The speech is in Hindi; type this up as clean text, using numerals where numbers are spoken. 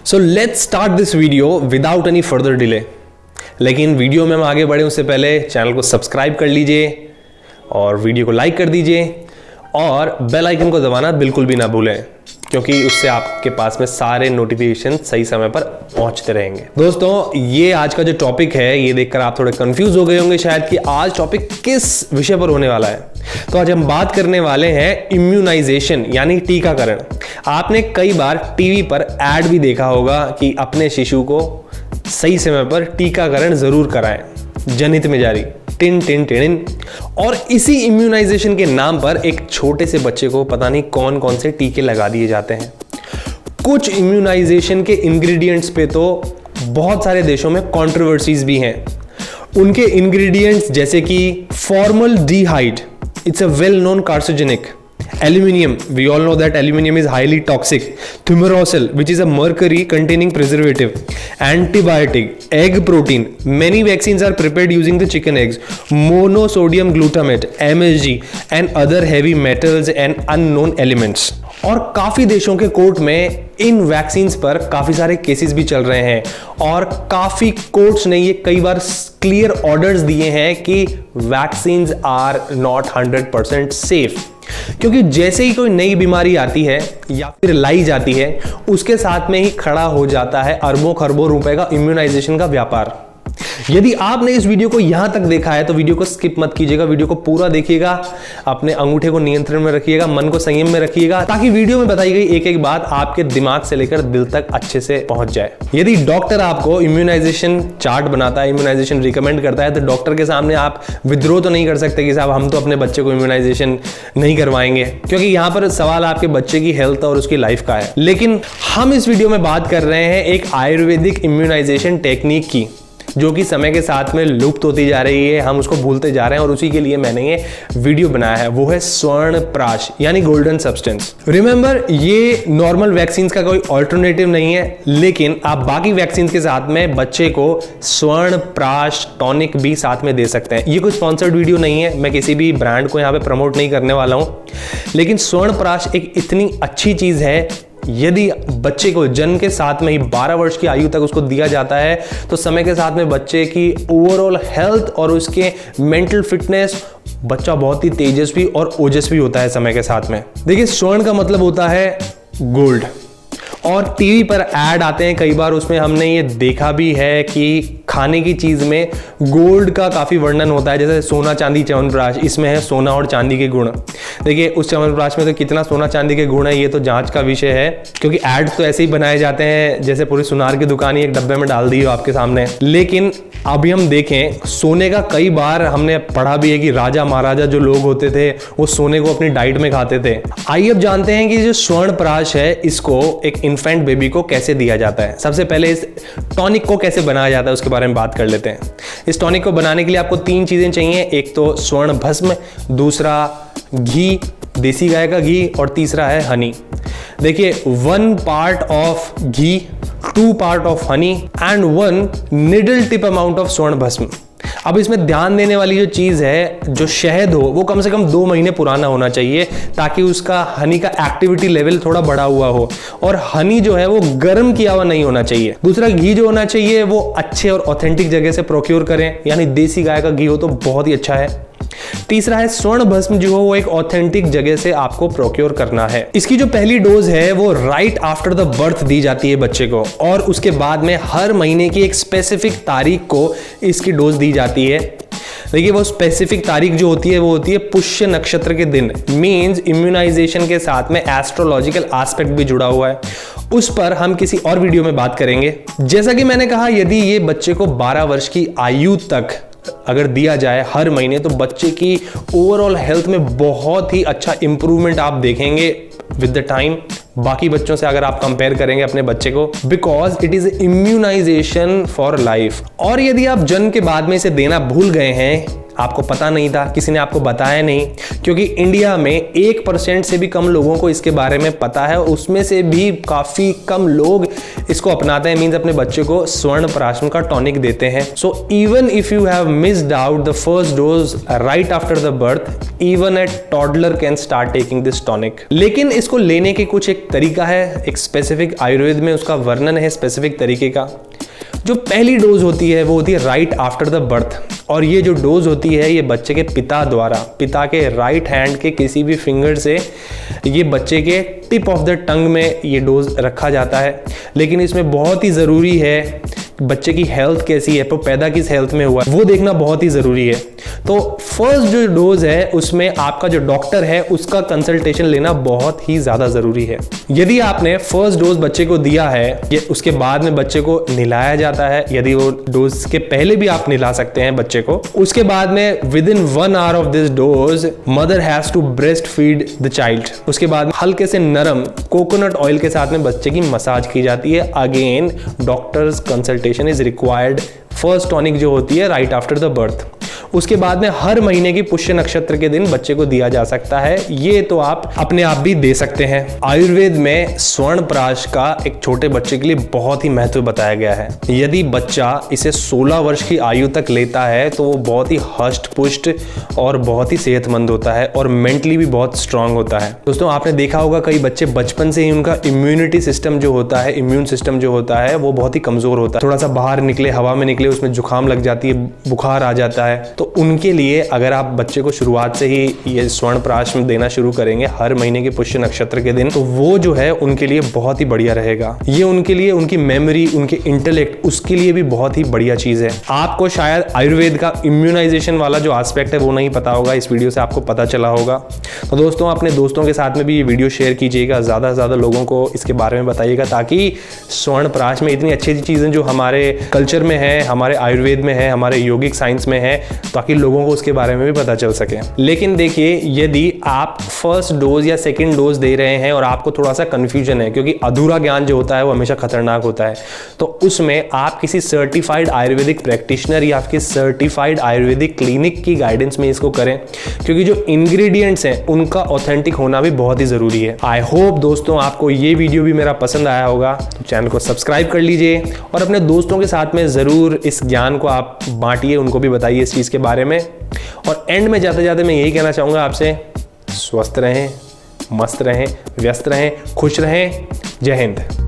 So let's start this video without any further delay. लेकिन वीडियो में हम आगे बढ़े उससे पहले चैनल को सब्सक्राइब कर लीजिए और वीडियो को लाइक कर दीजिए और बेल आइकन को दबाना बिल्कुल भी ना भूलें, क्योंकि उससे आपके पास में सारे नोटिफिकेशन सही समय पर पहुंचते रहेंगे। दोस्तों, ये आज का जो टॉपिक है ये देखकर आप थोड़े कंफ्यूज हो गए होंगे शायद कि आज टॉपिक किस विषय पर होने वाला है। तो आज हम बात करने वाले हैं इम्यूनाइजेशन यानी टीकाकरण। आपने कई बार टीवी पर ऐड भी देखा होगा कि अपने शिशु को सही समय पर टीकाकरण जरूर कराएं, जनहित में जारी टिन टिन टिन। और इसी इम्यूनाइजेशन के नाम पर एक छोटे से बच्चे को पता नहीं कौन कौन से टीके लगा दिए जाते हैं। कुछ इम्यूनाइजेशन के इंग्रेडिएंट्स पे तो बहुत सारे देशों में कंट्रोवर्सीज भी हैं। उनके इंग्रेडिएंट्स जैसे कि formaldehyde, it's a well known carcinogenic. Aluminium, we all know that aluminium is highly toxic. Thimerosal, which is a mercury containing preservative. Antibiotic, egg protein. Many vaccines are prepared using the chicken eggs. Monosodium glutamate, MSG, and other heavy metals and unknown elements. और काफी देशों के कोर्ट में इन वैक्सीन्स पर काफी सारे केसेस भी चल रहे हैं और काफी कोर्ट्स ने ये कई बार क्लियर ऑर्डर्स दिए हैं कि वैक्सीन्स आर नॉट 100% सेफ। क्योंकि जैसे ही कोई नई बीमारी आती है या फिर लाई जाती है, उसके साथ में ही खड़ा हो जाता है अरबों खरबों रुपए का इम्यूनाइजेशन का व्यापार। यदि आपने इस वीडियो को यहां तक देखा है तो वीडियो को स्किप मत कीजिएगा, वीडियो को पूरा देखिएगा, अपने अंगूठे को नियंत्रण में रखिएगा, मन को संयम में रखिएगा, ताकि वीडियो में बताई गई एक एक बात आपके दिमाग से लेकर दिल तक अच्छे से पहुंच जाए। यदि डॉक्टर आपको इम्यूनाइजेशन चार्ट बनाता है, इम्यूनाइजेशन रिकमेंड करता है, तो डॉक्टर के सामने आप विद्रोह तो नहीं कर सकते कि साहब हम तो अपने बच्चे को इम्यूनाइजेशन नहीं करवाएंगे, क्योंकि यहां पर सवाल आपके बच्चे की हेल्थ और उसकी लाइफ का है। लेकिन हम इस वीडियो में बात कर रहे हैं एक आयुर्वेदिक इम्यूनाइजेशन टेक्निक की, जो कि समय के साथ में लुप्त होती जा रही है, हम उसको भूलते जा रहे हैं और उसी के लिए मैंने ये वीडियो बनाया है। वो है स्वर्ण प्राश यानी गोल्डन सब्सटेंस। रिमेंबर, ये नॉर्मल वैक्सीन का कोई ऑल्टरनेटिव नहीं है, लेकिन आप बाकी वैक्सीन के साथ में बच्चे को स्वर्ण प्राश टॉनिक भी साथ में दे सकते हैं। ये कोई स्पॉन्सर्ड वीडियो नहीं है, मैं किसी भी ब्रांड को यहाँ पे प्रमोट नहीं करने वाला हूं, लेकिन स्वर्ण प्राश एक इतनी अच्छी चीज है, यदि बच्चे को जन्म के साथ में ही 12 वर्ष की आयु तक उसको दिया जाता है तो समय के साथ में बच्चे की ओवरऑल हेल्थ और उसके मेंटल फिटनेस, बच्चा बहुत ही तेजस्वी और ओजस्वी होता है समय के साथ में। देखिए, स्वर्ण का मतलब होता है गोल्ड, और टीवी पर ऐड आते हैं कई बार, उसमें हमने ये देखा भी है कि खाने की चीज में गोल्ड का काफी वर्णन होता है, जैसे सोना चांदी च्यवनप्राश, इसमें है सोना और चांदी के गुण। देखिए, उस च्यवनप्राश में तो कितना सोना चांदी के गुण है ये तो जांच का विषय है, क्योंकि ऐड तो ऐसे ही बनाए जाते हैं जैसे पूरी सुनार की दुकान ही एक डब्बे में डाल दी हो आपके सामने। लेकिन अभी हम देखें, सोने का कई बार हमने पढ़ा भी है कि राजा महाराजा जो लोग होते थे वो सोने को अपनी डाइट में खाते थे। आइए अब जानते हैं कि जो स्वर्ण प्राश है इसको एक इन्फेंट बेबी को कैसे दिया जाता है। सबसे पहले इस टॉनिक को कैसे बनाया जाता है उसके बारे में बात कर लेते हैं। इस टॉनिक को बनाने के लिए आपको 3 चीजें चाहिए, एक तो स्वर्ण भस्म, दूसरा घी, देसी गाय का घी, और तीसरा है हनी। देखिए, 1 part of ghee, 2 part of honey and 1 needle tip amount of स्वर्ण भस्म। अब इसमें ध्यान देने वाली जो चीज है, जो शहद हो वो कम से कम 2 महीने पुराना होना चाहिए, ताकि उसका हनी का एक्टिविटी लेवल थोड़ा बढ़ा हुआ हो, और हनी जो है वो गर्म किया हुआ नहीं होना चाहिए। दूसरा, घी जो होना चाहिए वो अच्छे और ऑथेंटिक जगह से प्रोक्योर करें, यानी देसी गाय का घी हो तो बहुत ही अच्छा है। तीसरा है स्वर्ण भस्म जो हो वो एक ऑथेंटिक जगह से आपको प्रोक्योर करना है। इसकी जो पहली डोज है वो राइट आफ्टर द बर्थ दी जाती है बच्चे को, और उसके बाद में हर महीने की एक स्पेसिफिक तारीख को इसकी डोज दी जाती है। देखिए, वो स्पेसिफिक तारीख जो होती है वो होती है पुष्य नक्षत्र के दिन। मींस इम्यूनाइजेशन के साथ में एस्ट्रोलॉजिकल एस्पेक्ट भी जुड़ा हुआ है, उस पर हम किसी और वीडियो में बात करेंगे। जैसा कि मैंने कहा, यदि ये बच्चे को 12 वर्ष की आयु तक अगर दिया जाए हर महीने, तो बच्चे की ओवरऑल हेल्थ में बहुत ही अच्छा इंप्रूवमेंट आप देखेंगे विद द टाइम, बाकी बच्चों से अगर आप कंपेयर करेंगे अपने बच्चे को, because it is immunisation for life. और यदि आप जन्म के बाद में इसे देना भूल गए हैं, आपको पता नहीं था, किसी ने आपको बताया नहीं, क्योंकि इंडिया में 1% से भी कम लोगों को इसके बारे में पता है, उसमें से भी काफ़ी कम लोग इसको अपनाते हैं, मीन्स अपने बच्चे को स्वर्ण प्राशन का टॉनिक देते हैं। So even if you have missed out the first dose right after the birth, even a toddler can start taking this tonic. लेकिन इसको लेने के कुछ एक तरीका है, एक स्पेसिफिक आयुर्वेद में उसका वर्णन है स्पेसिफिक तरीके का। जो पहली डोज होती है वो होती है राइट आफ्टर द बर्थ, और ये जो डोज होती है ये बच्चे के पिता द्वारा, पिता के राइट हैंड के किसी भी फिंगर से ये बच्चे के टिप ऑफ द टंग में ये डोज रखा जाता है। लेकिन इसमें बहुत ही ज़रूरी है बच्चे की हेल्थ कैसी है, वो पैदा किस हेल्थ में हुआ है, वो देखना बहुत ही ज़रूरी है। तो फर्स्ट जो डोज है उसमें आपका जो डॉक्टर है उसका कंसल्टेशन लेना बहुत ही ज़्यादा ज़रूरी है। यदि आपने फर्स्ट डोज बच्चे को दिया है, ये उसके बाद में बच्चे को नहलाया जाता है, यदि वो डोज के पहले भी आप नहला सकते हैं बच्चे को, उसके बाद में within 1 hour of this dose mother has to breast feed the child. उसके बाद हल्के से नरम कोकोनट ऑयल के साथ में बच्चे की मसाज की जाती है। Again doctors consultation is required. First tonic जो होती है राइट आफ्टर द बर्थ, उसके बाद में हर महीने की पुष्य नक्षत्र के दिन बच्चे को दिया जा सकता है। ये तो आप अपने आप भी दे सकते हैं। आयुर्वेद में स्वर्ण प्राश का एक छोटे बच्चे के लिए बहुत ही महत्व बताया गया है। यदि बच्चा इसे 16 वर्ष की आयु तक लेता है तो वो बहुत ही हष्ट पुष्ट और बहुत ही सेहतमंद होता है और मेंटली भी बहुत स्ट्रांग होता है। दोस्तों आपने देखा होगा कई बच्चे बचपन से ही उनका इम्यूनिटी सिस्टम जो होता है, इम्यून सिस्टम जो होता है वो बहुत ही कमजोर होता है। थोड़ा सा बाहर निकले, हवा में निकले, उसमें जुकाम लग जाती है, बुखार आ जाता है। तो उनके लिए अगर आप बच्चे को शुरुआत से ही ये स्वर्ण प्राश में देना शुरू करेंगे हर महीने के पुष्य नक्षत्र के दिन, तो वो जो है उनके लिए बहुत ही बढ़िया रहेगा। ये उनके लिए, उनकी मेमोरी, उनके इंटेलेक्ट, उसके लिए भी बहुत ही बढ़िया चीज है। आपको शायद आयुर्वेद का इम्यूनाइजेशन वाला जो एस्पेक्ट है वो नहीं पता होगा, इस वीडियो से आपको पता चला होगा। तो दोस्तों अपने दोस्तों के साथ में भी ये वीडियो शेयर कीजिएगा, ज्यादा से ज्यादा लोगों को इसके बारे में बताइएगा, ताकि स्वर्ण प्राश में इतनी अच्छी अच्छी चीजें जो हमारे कल्चर में है, हमारे आयुर्वेद में है, हमारे योगिक साइंस में है, ताकि लोगों को उसके बारे में भी पता चल सके। लेकिन देखिए यदि आप फर्स्ट डोज या सेकंड डोज दे रहे हैं और आपको थोड़ा सा कंफ्यूजन है, क्योंकि अधूरा ज्ञान जो होता है वो हमेशा खतरनाक होता है, तो उसमें आप किसी सर्टिफाइड आयुर्वेदिक प्रैक्टिशनर या आपके सर्टिफाइड आयुर्वेदिक क्लिनिक की गाइडेंस में इसको करें, क्योंकि जो इंग्रेडिएंट्स हैं उनका ऑथेंटिक होना भी बहुत ही जरूरी है। आई होप दोस्तों आपको ये वीडियो भी मेरा पसंद आया होगा, तो चैनल को सब्सक्राइब कर लीजिए और अपने दोस्तों के साथ में जरूर इस ज्ञान को आप बांटिए, उनको भी बताइए इस चीज के बारे में। और एंड में जाते जाते मैं यही कहना चाहूंगा आपसे, स्वस्थ रहें, मस्त रहें, व्यस्त रहें, खुश रहें। जय हिंद।